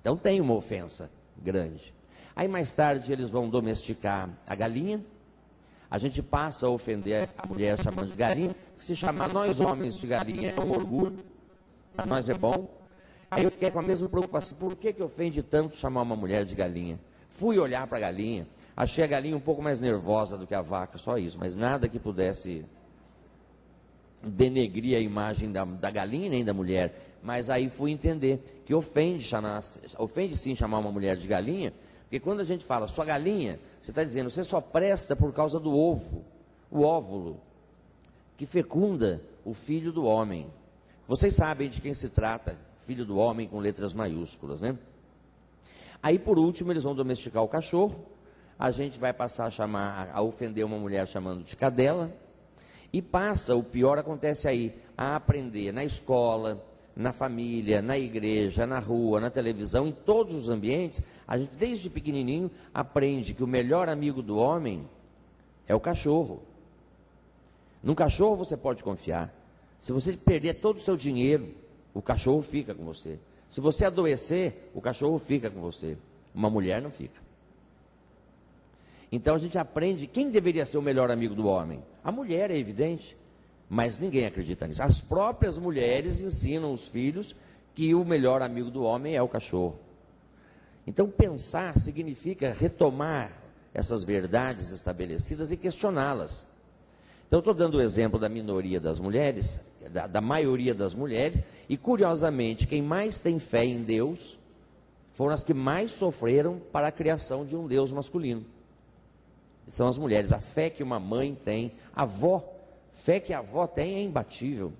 Então tem uma ofensa grande. Aí mais tarde eles vão domesticar a galinha. A gente passa a ofender a mulher chamando de galinha. Se chamar nós homens de galinha é um orgulho. Para nós é bom. Aí eu fiquei com a mesma preocupação. Por que ofende tanto chamar uma mulher de galinha? Fui olhar para a galinha. Achei a galinha um pouco mais nervosa do que a vaca. Só isso. Mas nada que pudesse denegrir a imagem da galinha nem da mulher. Mas aí fui entender que ofende sim chamar uma mulher de galinha. Porque quando a gente fala sua galinha, você está dizendo, você só presta por causa do ovo, o óvulo, que fecunda o filho do homem. Vocês sabem de quem se trata, filho do homem com letras maiúsculas, né? Aí por último eles vão domesticar o cachorro, a gente vai passar a ofender uma mulher chamando de cadela, e passa, o pior acontece aí, a aprender na escola, na família, na igreja, na rua, na televisão, em todos os ambientes, a gente desde pequenininho aprende que o melhor amigo do homem é o cachorro. No cachorro você pode confiar. Se você perder todo o seu dinheiro, o cachorro fica com você. Se você adoecer, o cachorro fica com você. Uma mulher não fica. Então a gente aprende quem deveria ser o melhor amigo do homem. A mulher, é evidente. Mas ninguém acredita nisso. As próprias mulheres ensinam os filhos que o melhor amigo do homem é o cachorro. Então pensar significa retomar essas verdades estabelecidas e questioná-las. Então estou dando o exemplo da minoria das mulheres, da maioria das mulheres, e curiosamente quem mais tem fé em Deus foram as que mais sofreram para a criação de um Deus masculino. São as mulheres. A fé que uma mãe tem, a avó, fé que a avó tem é imbatível.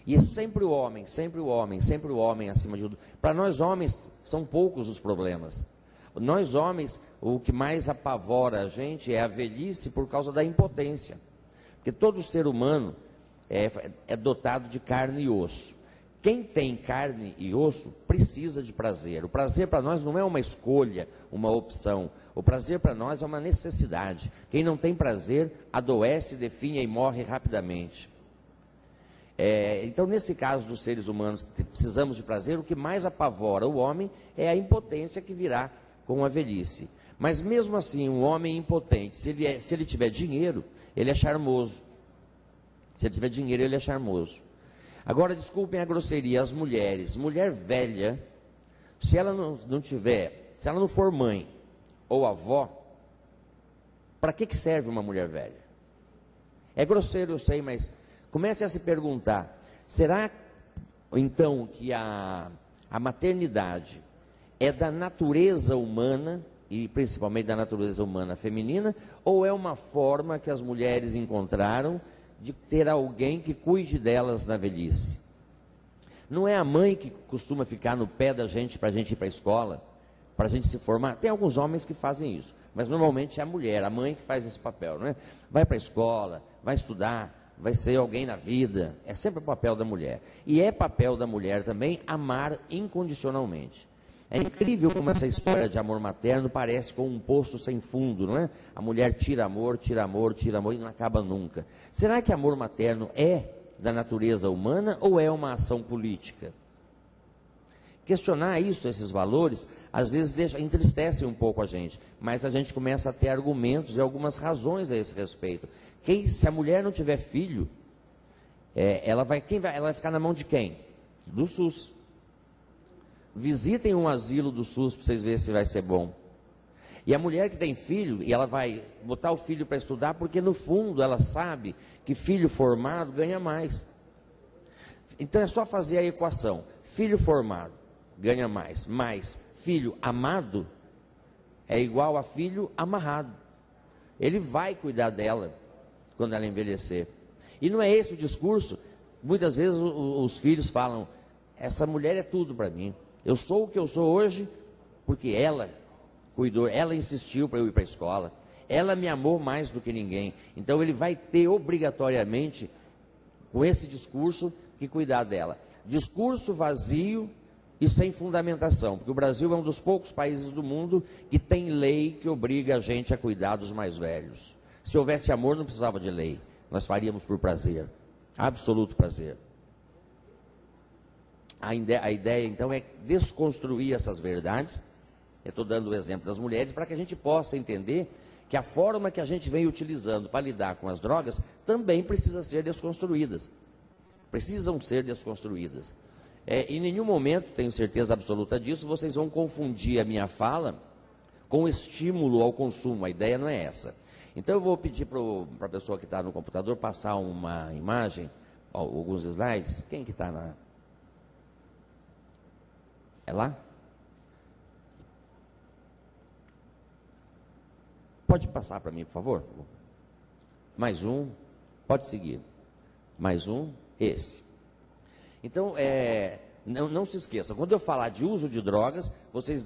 E é sempre o homem, sempre o homem, sempre o homem acima de tudo. Para nós homens, são poucos os problemas. Nós homens, o que mais apavora a gente é a velhice por causa da impotência. Porque todo ser humano é dotado de carne e osso. Quem tem carne e osso precisa de prazer. O prazer para nós não é uma escolha, uma opção. O prazer para nós é uma necessidade. Quem não tem prazer adoece, definha e morre rapidamente. Então, nesse caso dos seres humanos que precisamos de prazer, o que mais apavora o homem é a impotência que virá com a velhice. Mas mesmo assim, um homem impotente, se ele tiver dinheiro, ele é charmoso. Se ele tiver dinheiro, ele é charmoso. Agora, desculpem a grosseria, as mulheres, mulher velha, se ela se ela não for mãe ou avó, para que serve uma mulher velha? É grosseiro, eu sei, mas comece a se perguntar, será então que a maternidade é da natureza humana, e principalmente da natureza humana feminina, ou é uma forma que as mulheres encontraram de ter alguém que cuide delas na velhice? Não é a mãe que costuma ficar no pé da gente para a gente ir para a escola, para a gente se formar? Tem alguns homens que fazem isso, mas normalmente é a mulher, a mãe que faz esse papel, não é? Vai para a escola, vai estudar, vai ser alguém na vida, é sempre o papel da mulher. E é papel da mulher também amar incondicionalmente. É incrível como essa história de amor materno parece com um poço sem fundo, não é? A mulher tira amor, tira amor, tira amor e não acaba nunca. Será que amor materno é da natureza humana ou é uma ação política? Questionar isso, esses valores, às vezes entristece um pouco a gente, mas a gente começa a ter argumentos e algumas razões a esse respeito. Se a mulher não tiver filho, ela vai ficar na mão de quem? Do SUS. Visitem um asilo do SUS para vocês verem se vai ser bom. E a mulher que tem filho, e ela vai botar o filho para estudar, porque no fundo ela sabe que filho formado ganha mais. Então é só fazer a equação. Filho formado ganha mais, mas filho amado é igual a filho amarrado. Ele vai cuidar dela quando ela envelhecer. E não é esse o discurso. Muitas vezes os filhos falam, essa mulher é tudo para mim. Eu sou o que eu sou hoje porque ela cuidou, ela insistiu para eu ir para a escola, ela me amou mais do que ninguém. Então ele vai ter obrigatoriamente, com esse discurso, que cuidar dela. Discurso vazio e sem fundamentação, porque o Brasil é um dos poucos países do mundo que tem lei que obriga a gente a cuidar dos mais velhos. Se houvesse amor, não precisava de lei, nós faríamos por prazer, absoluto prazer. A ideia, então, é desconstruir essas verdades. Eu estou dando o exemplo das mulheres para que a gente possa entender que a forma que a gente vem utilizando para lidar com as drogas também precisa ser desconstruídas. Precisam ser desconstruídas. Em nenhum momento, tenho certeza absoluta disso, vocês vão confundir a minha fala com estímulo ao consumo. A ideia não é essa. Então eu vou pedir para a pessoa que está no computador passar uma imagem, alguns slides. Quem que está na... É lá? Pode passar para mim, por favor? Mais um. Pode seguir. Mais um. Esse. Então, não se esqueçam, quando eu falar de uso de drogas, vocês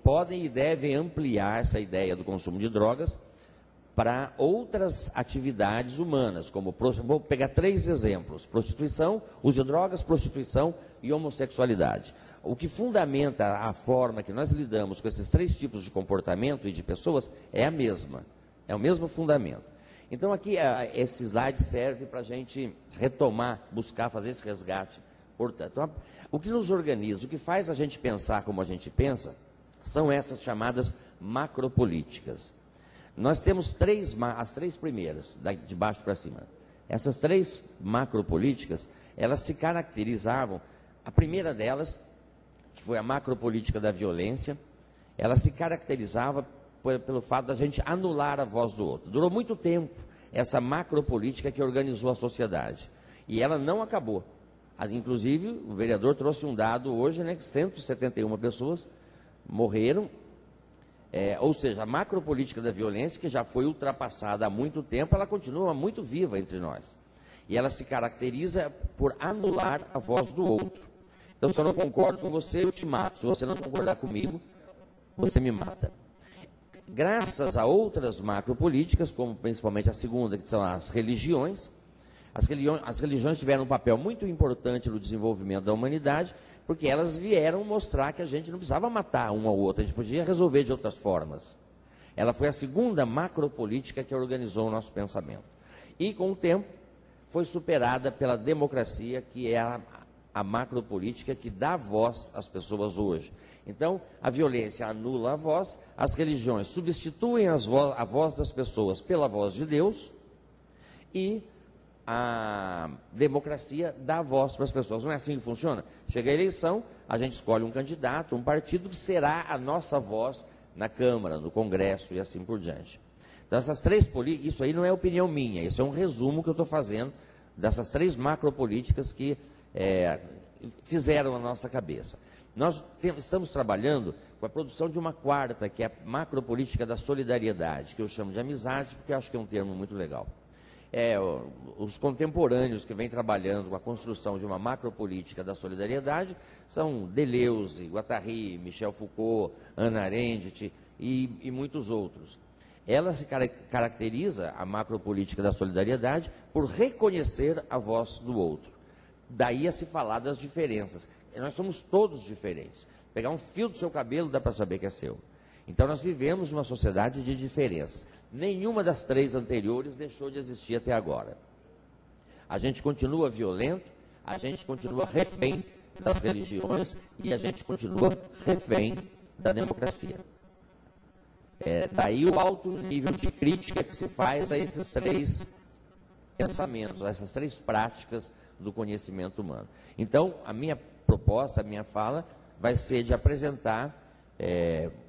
podem e devem ampliar essa ideia do consumo de drogas para outras atividades humanas, como, vou pegar 3 exemplos: prostituição, uso de drogas, prostituição e homossexualidade. O que fundamenta a forma que nós lidamos com esses 3 tipos de comportamento e de pessoas é a mesma, é o mesmo fundamento. Então aqui esse slide serve para a gente retomar, buscar fazer esse resgate. Portanto, então, o que nos organiza, o que faz a gente pensar como a gente pensa, são essas chamadas macropolíticas. Nós temos as 3 primeiras, de baixo para cima. Essas 3 macropolíticas, elas se caracterizavam, a primeira delas, que foi a macropolítica da violência, ela se caracterizava pelo fato da gente anular a voz do outro. Durou muito tempo essa macropolítica que organizou a sociedade. E ela não acabou. Inclusive, o vereador trouxe um dado hoje, né, que 171 pessoas morreram. Ou seja, a macropolítica da violência, que já foi ultrapassada há muito tempo, ela continua muito viva entre nós. E ela se caracteriza por anular a voz do outro. Então, se eu não concordo com você, eu te mato. Se você não concordar comigo, você me mata. Graças a outras macropolíticas, como principalmente a segunda, que são as religiões, as religiões tiveram um papel muito importante no desenvolvimento da humanidade, porque elas vieram mostrar que a gente não precisava matar um ao outro, a gente podia resolver de outras formas. Ela foi a segunda macropolítica que organizou o nosso pensamento. E, com o tempo, foi superada pela democracia, que é a macropolítica que dá voz às pessoas hoje. Então, a violência anula a voz, as religiões substituem a voz das pessoas pela voz de Deus, e a democracia dá voz para as pessoas. Não é assim que funciona? Chega a eleição, a gente escolhe um candidato, um partido que será a nossa voz na Câmara, no Congresso e assim por diante. Então, essas 3 políticas, isso aí não é opinião minha, isso é um resumo que eu estou fazendo dessas 3 macropolíticas que fizeram a nossa cabeça. Nós estamos trabalhando com a produção de uma 4ª, que é a macropolítica da solidariedade, que eu chamo de amizade, porque eu acho que é um termo muito legal. Os contemporâneos que vêm trabalhando com a construção de uma macropolítica da solidariedade são Deleuze, Guattari, Michel Foucault, Hannah Arendt e muitos outros. Ela se caracteriza, a macropolítica da solidariedade, por reconhecer a voz do outro. Daí a se falar das diferenças. Nós somos todos diferentes. Pegar um fio do seu cabelo dá para saber que é seu. Então nós vivemos numa sociedade de diferenças. Nenhuma das 3 anteriores deixou de existir até agora. A gente continua violento, a gente continua refém das religiões e a gente continua refém da democracia. Daí o alto nível de crítica que se faz a esses 3 pensamentos, a essas 3 práticas do conhecimento humano. Então, a minha proposta, a minha fala, vai ser de apresentar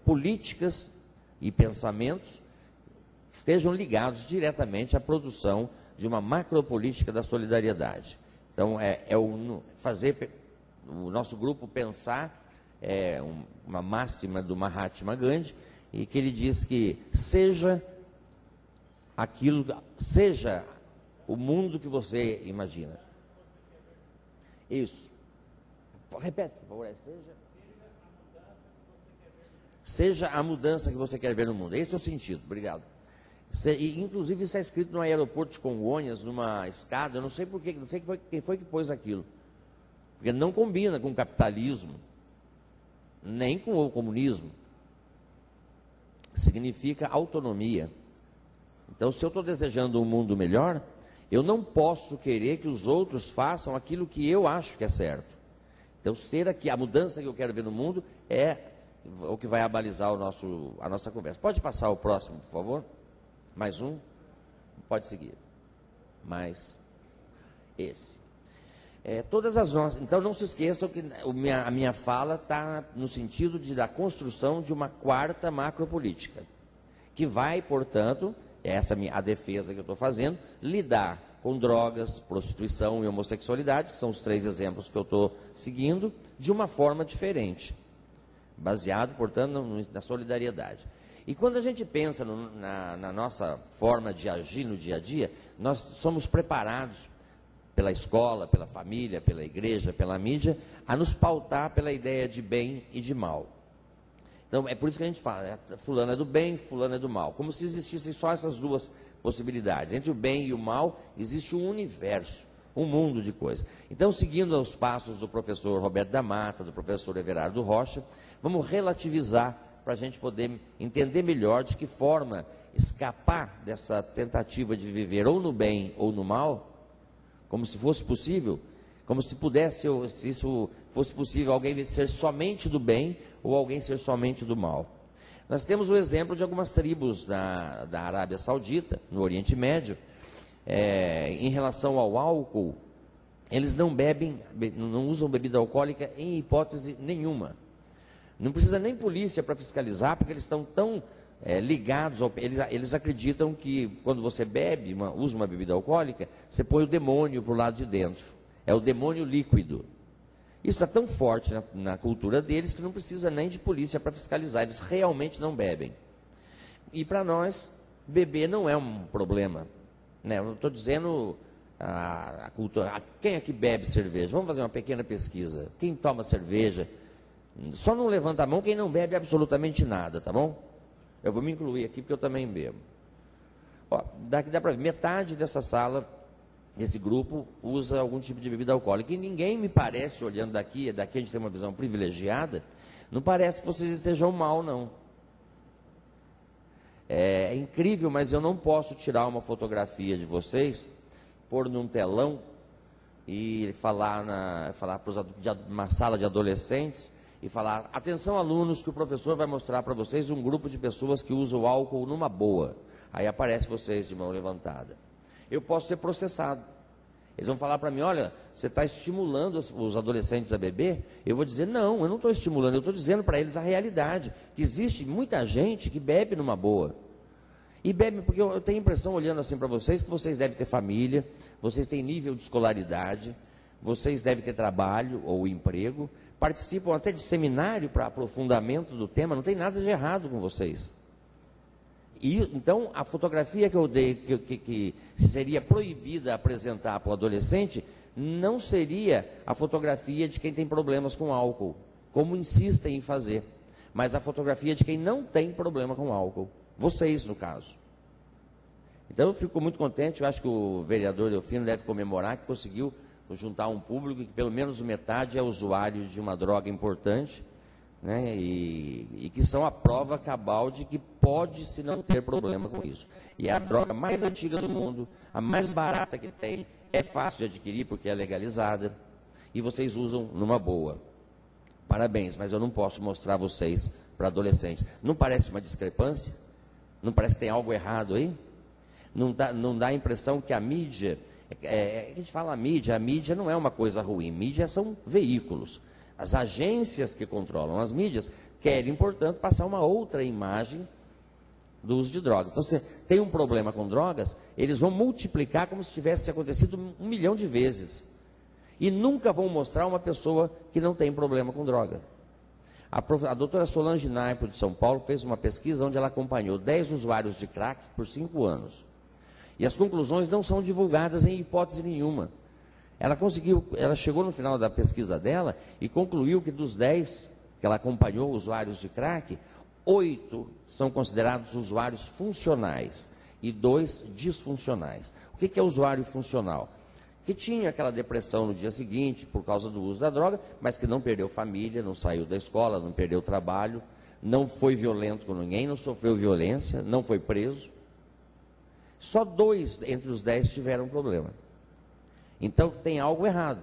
políticas e pensamentos que estejam ligados diretamente à produção de uma macropolítica da solidariedade. Então, fazer o nosso grupo pensar uma máxima do Mahatma Gandhi, e que ele diz que seja o mundo que você imagina. Isso. Repete, por favor. Seja a mudança que você quer ver no mundo. Esse é o sentido. Obrigado. Inclusive, está escrito no aeroporto de Congonhas, numa escada. Eu não sei porquê, não sei quem foi que pôs aquilo. Porque não combina com o capitalismo, nem com o comunismo. Significa autonomia. Então, se eu estou desejando um mundo melhor, eu não posso querer que os outros façam aquilo que eu acho que é certo. Então, ser aqui, a mudança que eu quero ver no mundo é o que vai abalizar a nossa conversa. Pode passar o próximo, por favor? Mais um? Pode seguir. Mais esse. Todas as nossas. Então, não se esqueçam que a minha fala está no sentido da construção de uma quarta macropolítica, que vai, portanto, a defesa que eu estou fazendo, lidar com drogas, prostituição e homossexualidade, que são os 3 exemplos que eu estou seguindo, de uma forma diferente, baseado, portanto, na solidariedade. E quando a gente pensa na nossa forma de agir no dia a dia, nós somos preparados pela escola, pela família, pela igreja, pela mídia, a nos pautar pela ideia de bem e de mal. Então, é por isso que a gente fala, fulano é do bem, fulano é do mal, como se existissem só essas duas possibilidades. Entre o bem e o mal, existe um universo, um mundo de coisas. Então, seguindo os passos do professor Roberto da Mata, do professor Everardo Rocha, vamos relativizar para a gente poder entender melhor de que forma escapar dessa tentativa de viver ou no bem ou no mal, como se fosse possível, como se isso fosse possível, alguém ser somente do bem ou alguém ser somente do mal. Nós temos o exemplo de algumas tribos da Arábia Saudita, no Oriente Médio, em relação ao álcool, eles não usam bebida alcoólica em hipótese nenhuma. Não precisa nem polícia para fiscalizar, porque eles estão tão ligados, eles acreditam que quando você usa uma bebida alcoólica, você põe o demônio para o lado de dentro. É o demônio líquido. Isso é tão forte na cultura deles que não precisa nem de polícia para fiscalizar, eles realmente não bebem. E para nós, beber não é um problema. Né? Eu estou dizendo a cultura. Quem é que bebe cerveja? Vamos fazer uma pequena pesquisa. Quem toma cerveja? Só não levanta a mão quem não bebe absolutamente nada, tá bom? Eu vou me incluir aqui porque eu também bebo. Daqui dá para ver, metade dessa sala, esse grupo, usa algum tipo de bebida alcoólica. E ninguém me parece, olhando daqui a gente tem uma visão privilegiada, não parece que vocês estejam mal, não. É incrível, mas eu não posso tirar uma fotografia de vocês, pôr num telão e falar para uma sala de adolescentes e falar, atenção alunos, que o professor vai mostrar para vocês um grupo de pessoas que usam o álcool numa boa. Aí aparece vocês de mão levantada. Eu posso ser processado. Eles vão falar para mim, olha, você está estimulando os adolescentes a beber? Eu vou dizer, não, eu não estou estimulando, eu estou dizendo para eles a realidade, que existe muita gente que bebe numa boa. E bebe, porque eu tenho a impressão, olhando assim para vocês, que vocês devem ter família, vocês têm nível de escolaridade, vocês devem ter trabalho ou emprego, participam até de seminário para aprofundamento do tema, não tem nada de errado com vocês. E, então, a fotografia que eu dei, que seria proibida apresentar para o adolescente, não seria a fotografia de quem tem problemas com álcool, como insistem em fazer, mas a fotografia de quem não tem problema com álcool. Vocês, no caso. Então, eu fico muito contente, eu acho que o vereador Delfino deve comemorar que conseguiu juntar um público que pelo menos metade é usuário de uma droga importante, né, e que são a prova cabal de que pode-se não ter problema com isso. E é a droga mais antiga do mundo, a mais barata que tem, é fácil de adquirir porque é legalizada, e vocês usam numa boa. Parabéns, mas eu não posso mostrar vocês para adolescentes. Não parece uma discrepância? Não parece que tem algo errado aí? Não dá a impressão que a mídia... a gente fala a mídia não é uma coisa ruim, mídia são veículos. As agências que controlam as mídias querem, portanto, passar uma outra imagem do uso de drogas. Então, se tem um problema com drogas, eles vão multiplicar como se tivesse acontecido 1 milhão de vezes. E nunca vão mostrar uma pessoa que não tem problema com droga. A doutora Solange Naipo, de São Paulo, fez uma pesquisa onde ela acompanhou 10 usuários de crack por 5 anos. E as conclusões não são divulgadas em hipótese nenhuma. Ela chegou no final da pesquisa dela e concluiu que dos 10 que ela acompanhou, usuários de crack, 8 são considerados usuários funcionais e 2 disfuncionais. O que é usuário funcional? Que tinha aquela depressão no dia seguinte por causa do uso da droga, mas que não perdeu família, não saiu da escola, não perdeu trabalho, não foi violento com ninguém, não sofreu violência, não foi preso. Só 2 entre os 10 tiveram problema. Então, tem algo errado.